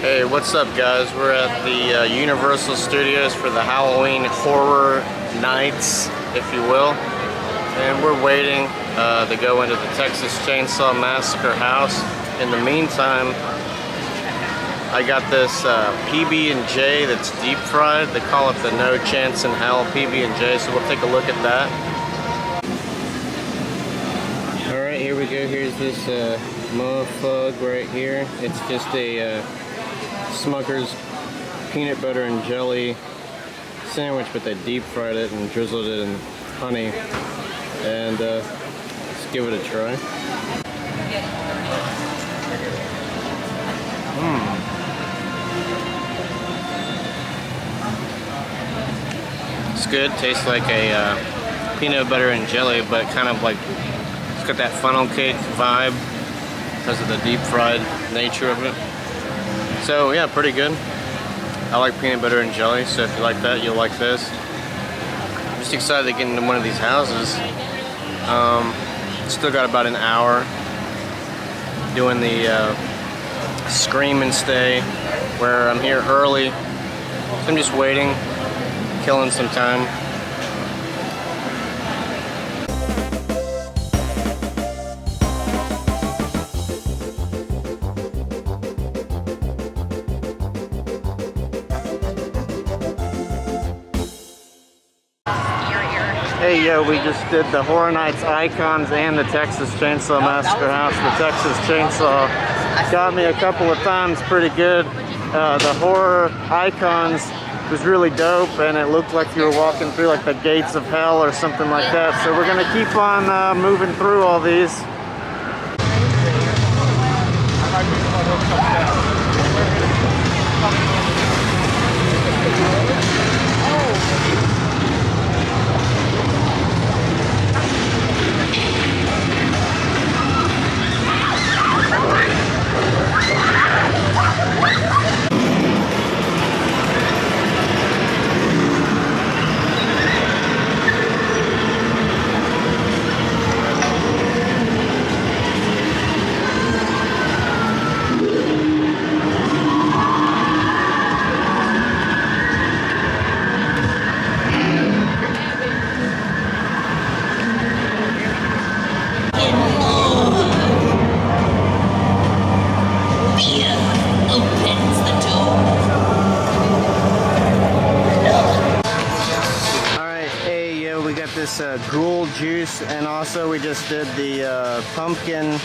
Hey, what's up guys? We're at the Universal Studios for the Halloween Horror Nights, if you will. And we're waiting to go into the Texas Chainsaw Massacre house. In the meantime, I got this PB&J that's deep fried. They call it the No Chance in Hell PB&J, so we'll take a look at that. Alright, here we go. Here's this motherfucker right here. It's just a Smucker's peanut butter and jelly sandwich, but they deep fried it and drizzled it in honey. And let's give it a try. It's good. Tastes like a peanut butter and jelly, but kind of like it's got that funnel cake vibe because of the deep fried nature of it. So yeah, pretty good. I like peanut butter and jelly, so if you like that, you'll like this. I'm just excited to get into one of these houses. Still got about an hour doing the Scream and Stay, where I'm here early. So I'm just waiting, killing some time. Hey yo, we just did the Horror Nights Icons and the Texas Chainsaw Massacre house. The Texas Chainsaw got me a couple of times pretty good. The Horror Icons was really dope, and it looked like you were walking through like the gates of hell or something like that. So we're gonna keep on moving through all these. This ghoul juice, and also we just did the pumpkin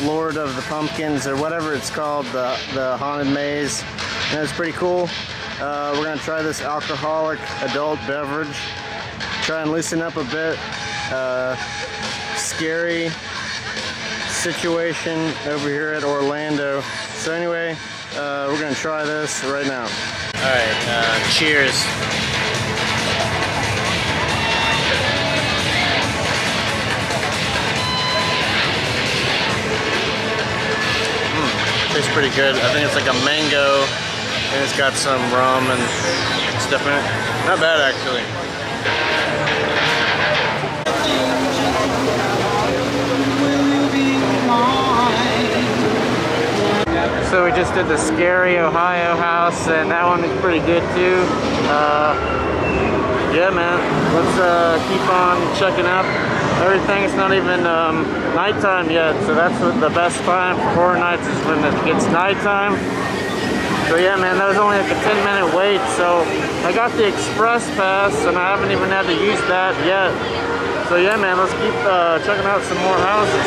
Lord of the Pumpkins, or whatever it's called, the haunted maze, and it was pretty cool. We're gonna try this alcoholic adult beverage, try and loosen up a bit. Scary situation over here at Orlando. So anyway, we're gonna try this right now. All right, cheers. Tastes pretty good. I think it's like a mango, and it's got some rum and stuff in it. Not bad, actually. So we just did the Scary Ohio house, and that one is pretty good too. Yeah, man. Let's keep on checking out everything. It's not even nighttime yet, so that's the best time for Horror Nights, is when it gets nighttime. So yeah, man, that was only like a 10-minute wait. So I got the express pass, and I haven't even had to use that yet. So yeah, man, let's keep checking out some more houses.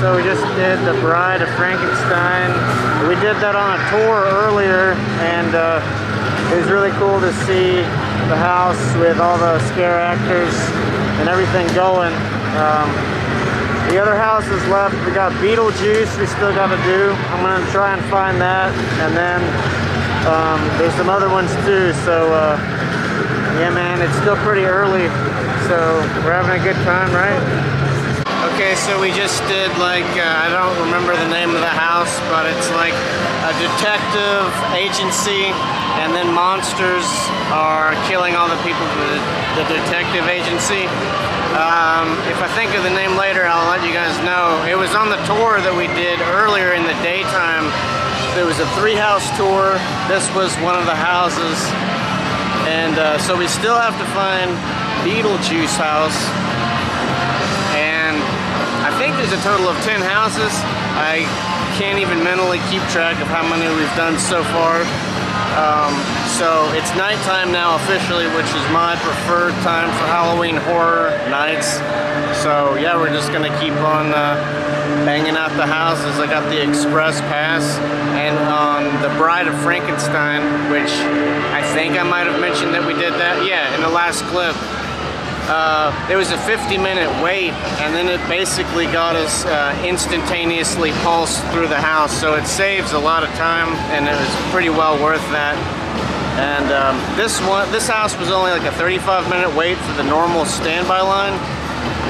So we just did The Bride of Frankenstein. We did that on a tour earlier, and it was really cool to see the house with all the scare actors and everything going. The other houses left, we got Beetlejuice we still got to do. I'm going to try and find that, and then there's some other ones too. So yeah, man, it's still pretty early, so we're having a good time, right? Okay, so we just did like, I don't remember the name of the house, but it's like a detective agency, and then monsters are killing all the people from the detective agency. If I think of the name later, I'll let you guys know. It was on the tour that we did earlier in the daytime. There was a 3-house tour. This was one of the houses. And so we still have to find Beetlejuice house. And I think there's a total of 10 houses. I can't even mentally keep track of how many we've done so far. So it's nighttime now officially, which is my preferred time for Halloween horror nights. So yeah, we're just gonna keep on banging out the houses. I got the express pass, and on The Bride of Frankenstein, which I think I might have mentioned that we did that. Yeah, in the last clip. There was a 50-minute wait, and then it basically got us instantaneously pulsed through the house, so it saves a lot of time, and it was pretty well worth that. And this house was only like a 35-minute wait for the normal standby line,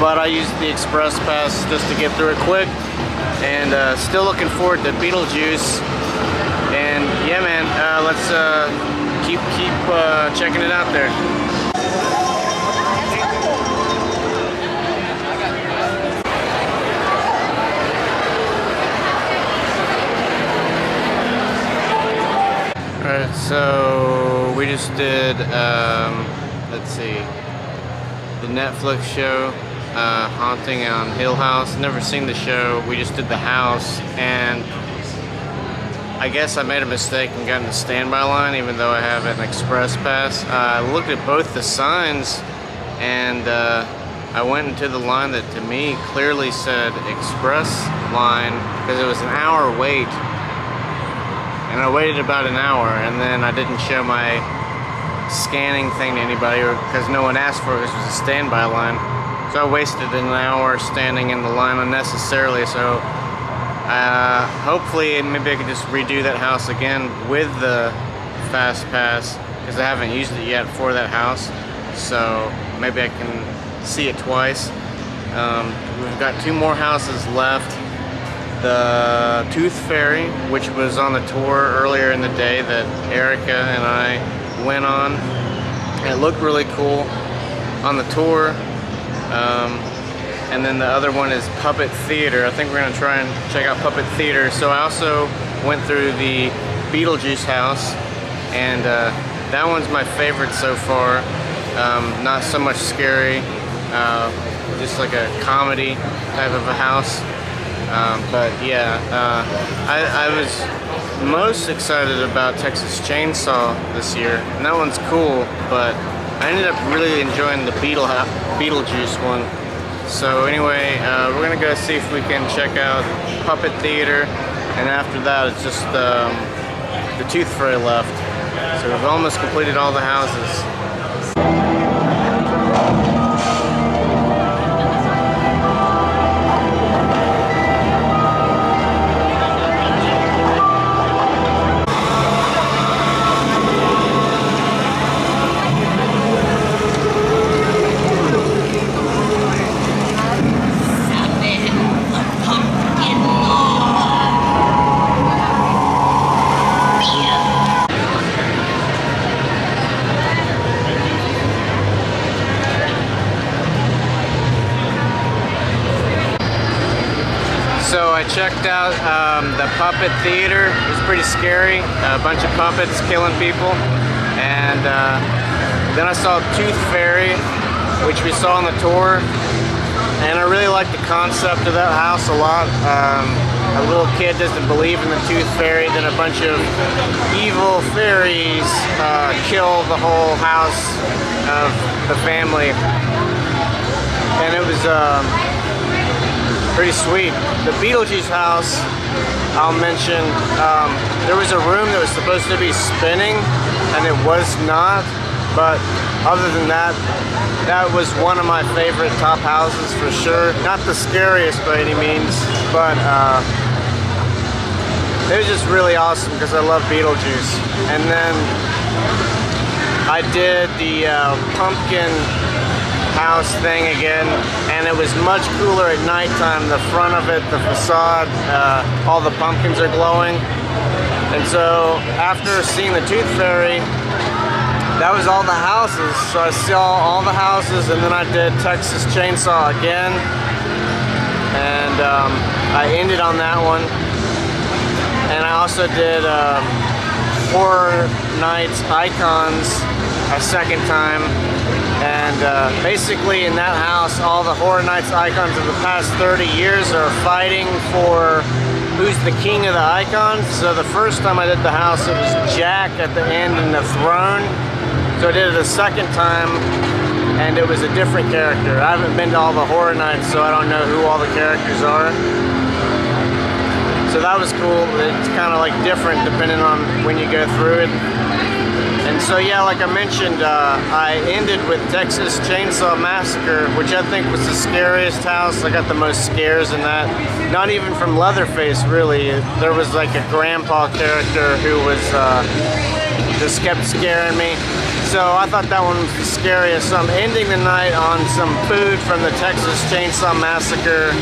but I used the express pass just to get through it quick. And still looking forward to Beetlejuice. And yeah, man, let's keep checking it out there. Alright, so we just did, let's see, the Netflix show, Haunting on Hill House. Never seen the show, we just did the house, and I guess I made a mistake and got in the standby line even though I have an express pass. I looked at both the signs, and I went into the line that to me clearly said express line because it was an hour wait. And I waited about an hour, and then I didn't show my scanning thing to anybody because no one asked for it. This was a standby line. So I wasted an hour standing in the line unnecessarily. So hopefully maybe I could just redo that house again with the fast pass because I haven't used it yet for that house. So maybe I can see it twice. We've got 2 more houses left. The Tooth Fairy, which was on the tour earlier in the day that Erica and I went on. And it looked really cool on the tour. And then the other one is Puppet Theater. I think we're going to try and check out Puppet Theater. So I also went through the Beetlejuice house, and that one's my favorite so far. Not so much scary, just like a comedy type of a house. But yeah, I was most excited about Texas Chainsaw this year, and that one's cool, but I ended up really enjoying the Beetlejuice one. So anyway, we're gonna go see if we can check out Puppet Theater, and after that it's just the Tooth Fairy left. So we've almost completed all the houses. So I checked out the Puppet Theater. It was pretty scary. A bunch of puppets killing people. And then I saw Tooth Fairy, which we saw on the tour. And I really like the concept of that house a lot. A little kid doesn't believe in the Tooth Fairy, then a bunch of evil fairies kill the whole house of the family. And it was pretty sweet. The Beetlejuice house, I'll mention, there was a room that was supposed to be spinning, and it was not. But other than that, that was one of my favorite top houses for sure. Not the scariest by any means, but it was just really awesome because I love Beetlejuice. And then I did the pumpkin house thing again, and it was much cooler at nighttime. The front of it, the facade, all the pumpkins are glowing. And so after seeing the Tooth Fairy, that was all the houses. So I saw all the houses, and then I did Texas Chainsaw again, and I ended on that one. And I also did Horror Nights Icons a second time, and basically in that house, all the Horror Nights Icons of the past 30 years are fighting for who's the king of the icons. So the first time I did the house, it was Jack at the end in the throne. So I did it a second time, and it was a different character. I haven't been to all the Horror Nights, so I don't know who all the characters are. So that was cool. It's kind of like different depending on when you go through it. And so yeah, like I mentioned, I ended with Texas Chainsaw Massacre, which I think was the scariest house. I got the most scares in that. Not even from Leatherface, really. There was like a grandpa character who was just kept scaring me. So I thought that one was the scariest. So I'm ending the night on some food from the Texas Chainsaw Massacre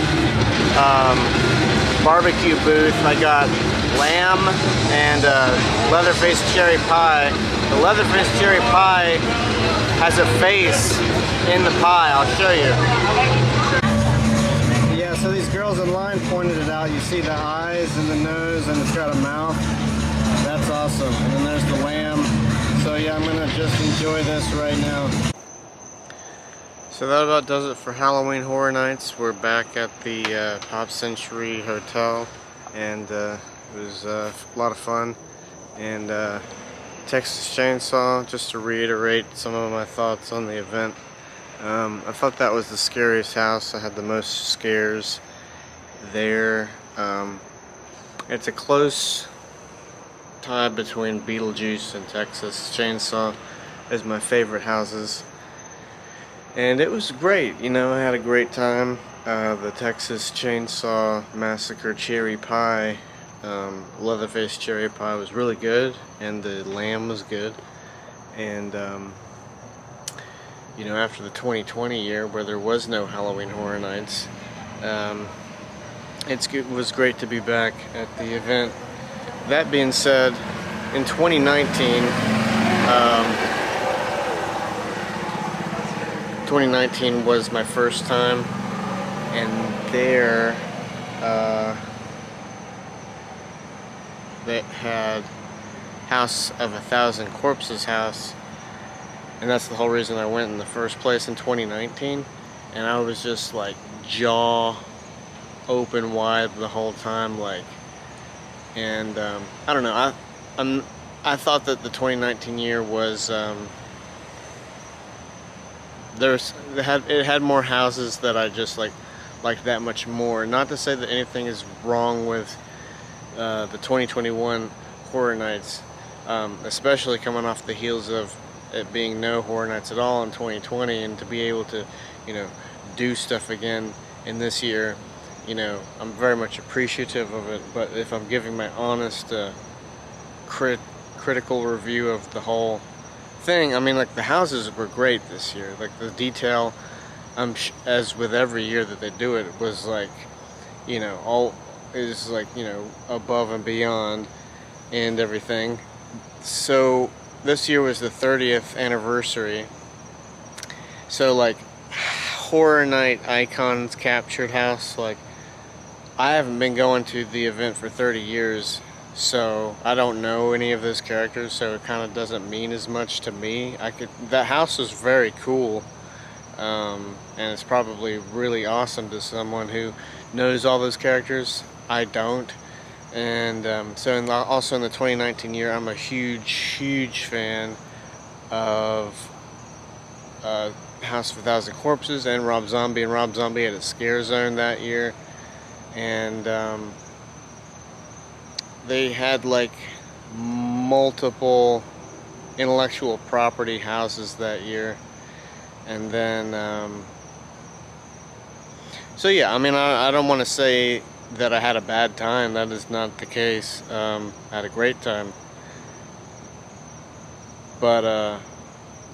barbecue booth. I got lamb and Leatherface cherry pie. The Leatherface cherry pie has a face in the pie. I'll show you. Yeah, so these girls in line pointed it out. You see the eyes and the nose, and it's got a mouth. That's awesome. And then there's the lamb. So yeah, I'm gonna just enjoy this right now. So that about does it for Halloween Horror Nights. We're back at the Pop Century Hotel, and it was a lot of fun. And Texas Chainsaw, just to reiterate some of my thoughts on the event. I thought that was the scariest house. I had the most scares there. It's a close tie between Beetlejuice and Texas Chainsaw as my favorite houses, and it was great. You know, I had a great time. The Texas Chainsaw Massacre cherry pie, Leatherface cherry pie was really good, and the lamb was good. And you know, after the 2020 year where there was no Halloween Horror Nights, it was great to be back at the event. That being said, in 2019 was my first time, and there they had House of a Thousand Corpses house, and that's the whole reason I went in the first place in 2019. And I was just like jaw open wide the whole time, like. And I don't know. I thought that the 2019 year was it had more houses that I just liked that much more. Not to say that anything is wrong with the 2021 Horror Nights, especially coming off the heels of it being no Horror Nights at all in 2020, and to be able to, you know, do stuff again in this year. You know, I'm very much appreciative of it, but if I'm giving my honest critical review of the whole thing, I mean, like, the houses were great this year. Like, the detail, as with every year that they do it, was like, you know, all is like, you know, above and beyond and everything. So this year was the 30th anniversary. So like, Horror Night Icons captured house, like, I haven't been going to the event for 30 years, so I don't know any of those characters, so it kind of doesn't mean as much to me. That house is very cool, and it's probably really awesome to someone who knows all those characters. I don't. And also in the 2019 year, I'm a huge fan of House of a Thousand Corpses and Rob Zombie. And Rob Zombie had a Scare Zone that year. and they had like multiple intellectual property houses that year. And then so yeah, I mean, I don't want to say that I had a bad time. That is not the case. I had a great time, but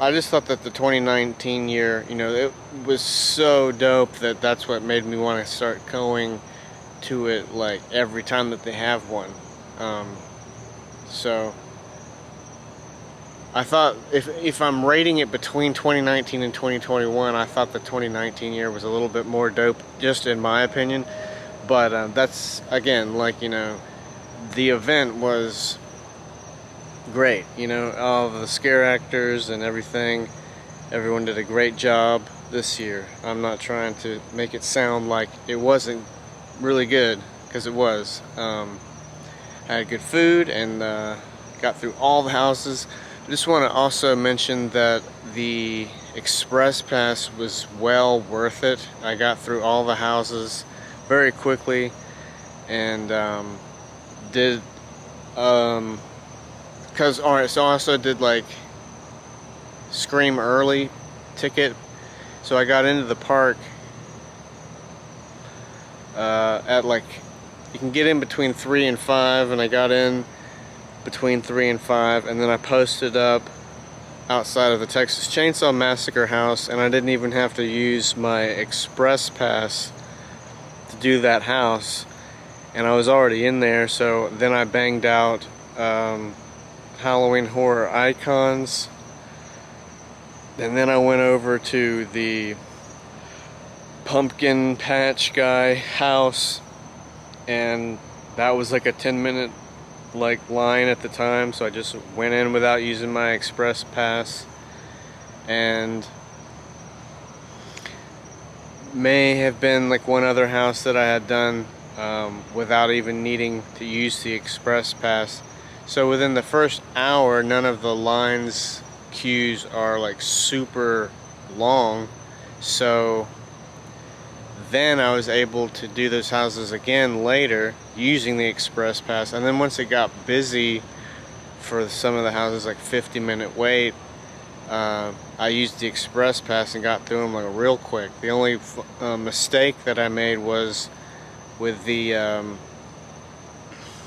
I just thought that the 2019 year, you know, it was so dope that that's what made me want to start going to it like every time that they have one. So I thought if I'm rating it between 2019 and 2021, I thought the 2019 year was a little bit more dope, just in my opinion. But that's, again, like, you know, the event was great. You know, all of the scare actors and everything, everyone did a great job this year. I'm not trying to make it sound like it wasn't really good, because it was. I had good food and got through all the houses. I just want to also mention that the Express Pass was well worth it. I got through all the houses very quickly, and did because alright, so I also did like Scream Early ticket, so I got into the park at like, you can get in between 3 and 5, and I got in between 3 and 5, and then I posted up outside of the Texas Chainsaw Massacre house, and I didn't even have to use my Express Pass to do that house, and I was already in there. So then I banged out Halloween Horror Icons, and then I went over to the Pumpkin Patch Guy house, and that was like a 10-minute like line at the time, so I just went in without using my Express Pass, and may have been like one other house that I had done without even needing to use the Express Pass. So within the first hour, none of the lines queues are like super long, so then I was able to do those houses again later using the Express Pass. And then once it got busy for some of the houses, like 50-minute wait, I used the Express Pass and got through them like real quick. The only mistake that I made was with the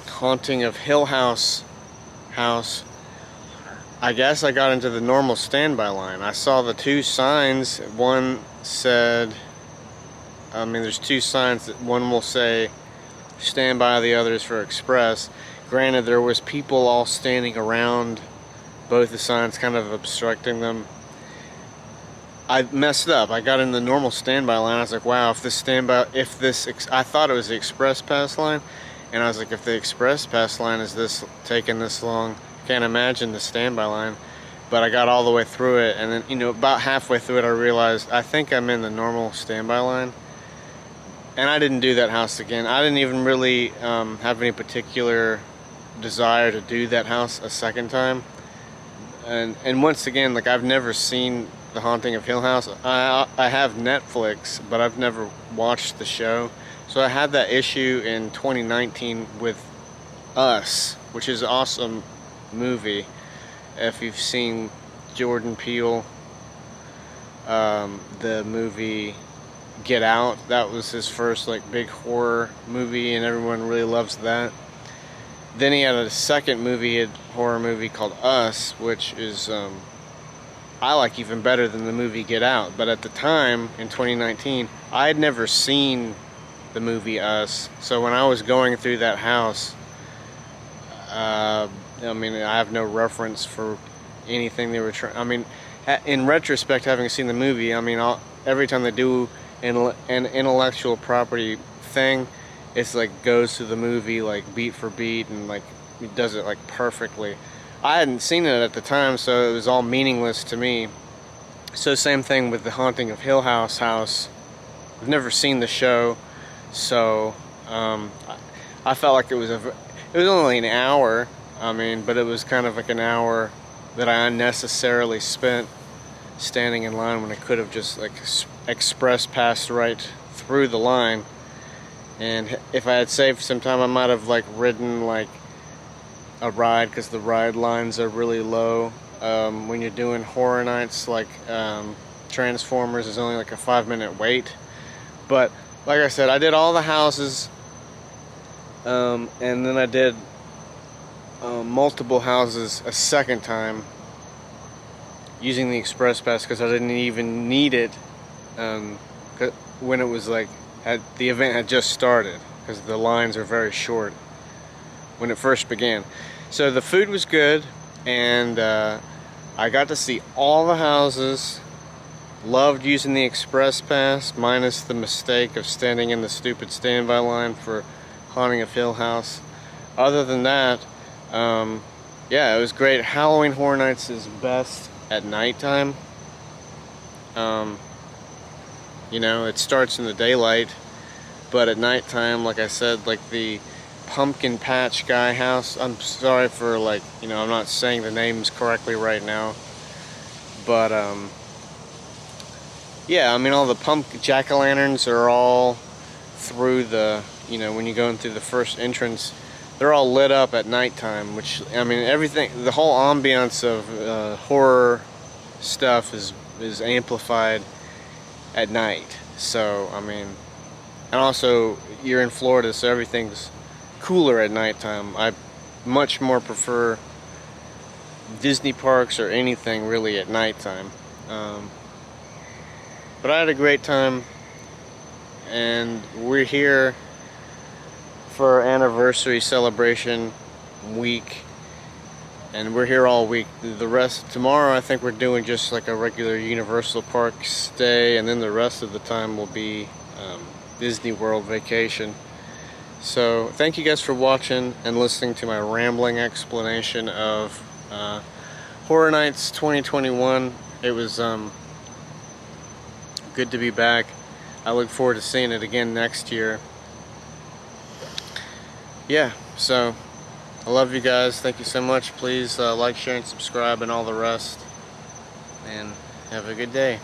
Haunting of Hill House. I guess I got into the normal standby line. I saw the two signs. One said, I mean, there's two signs. That one will say standby, the other is for express. Granted, there was people all standing around both the signs, kind of obstructing them. I messed up. I got in the normal standby line. I was like, wow, I thought it was the Express Pass line, and I was like, if the Express Pass line is taking this long, can't imagine the standby line. But I got all the way through it, and then, you know, about halfway through it, I realized I think I'm in the normal standby line. And I didn't do that house again. I didn't even really have any particular desire to do that house a second time. And once again, like, I've never seen The Haunting of Hill House. I have Netflix, but I've never watched the show. So I had that issue in 2019 with Us, which is an awesome movie. If you've seen Jordan Peele, the movie Get Out, that was his first like big horror movie, and everyone really loves that. Then he had a second horror movie called Us, which is I like even better than the movie Get Out. But at the time, in 2019, I had never seen the movie Us, so when I was going through that house, I mean, I have no reference for anything they were trying. I mean, in retrospect, having seen the movie, I mean, every time they do an intellectual property thing, it's like goes to the movie like beat for beat, and like it does it like perfectly. I hadn't seen it at the time, so it was all meaningless to me. So same thing with The Haunting of Hill House. I've never seen the show, so I felt like it was only an hour. I mean, but it was kind of like an hour that I unnecessarily spent standing in line when I could have just like express passed right through the line. And if I had saved some time, I might have like ridden like a ride, because the ride lines are really low. When you're doing Horror Nights, like Transformers, is only like a 5-minute wait. But like I said, I did all the houses, and then I did multiple houses a second time using the Express Pass, because I didn't even need it when it was like the event had just started, because the lines are very short when it first began. So the food was good, and I got to see all the houses. Loved using the Express Pass, minus the mistake of standing in the stupid standby line for Haunting of Hill House. Other than that, yeah, it was great. Halloween Horror Nights is best at nighttime. You know, it starts in the daylight, but at nighttime, like I said, like the Pumpkin Patch Guy house, I'm sorry for, like, you know, I'm not saying the names correctly right now, but yeah, I mean, all the jack-o'-lanterns are all through the, you know, when you're going through the first entrance, they're all lit up at nighttime, which, I mean, everything, the whole ambiance of horror stuff is amplified at night. So, I mean, and also, you're in Florida, so everything's cooler at nighttime. I much more prefer Disney parks or anything really at nighttime. But I had a great time, and we're here for our anniversary celebration week, and we're here all week. The rest, tomorrow I think we're doing just like a regular Universal Park stay, and then the rest of the time will be Disney World vacation. So thank you guys for watching and listening to my rambling explanation of Horror Nights 2021. It was good to be back. I look forward to seeing it again next year. Yeah, so I love you guys. Thank you so much. Please like, share, and subscribe, and all the rest. And have a good day.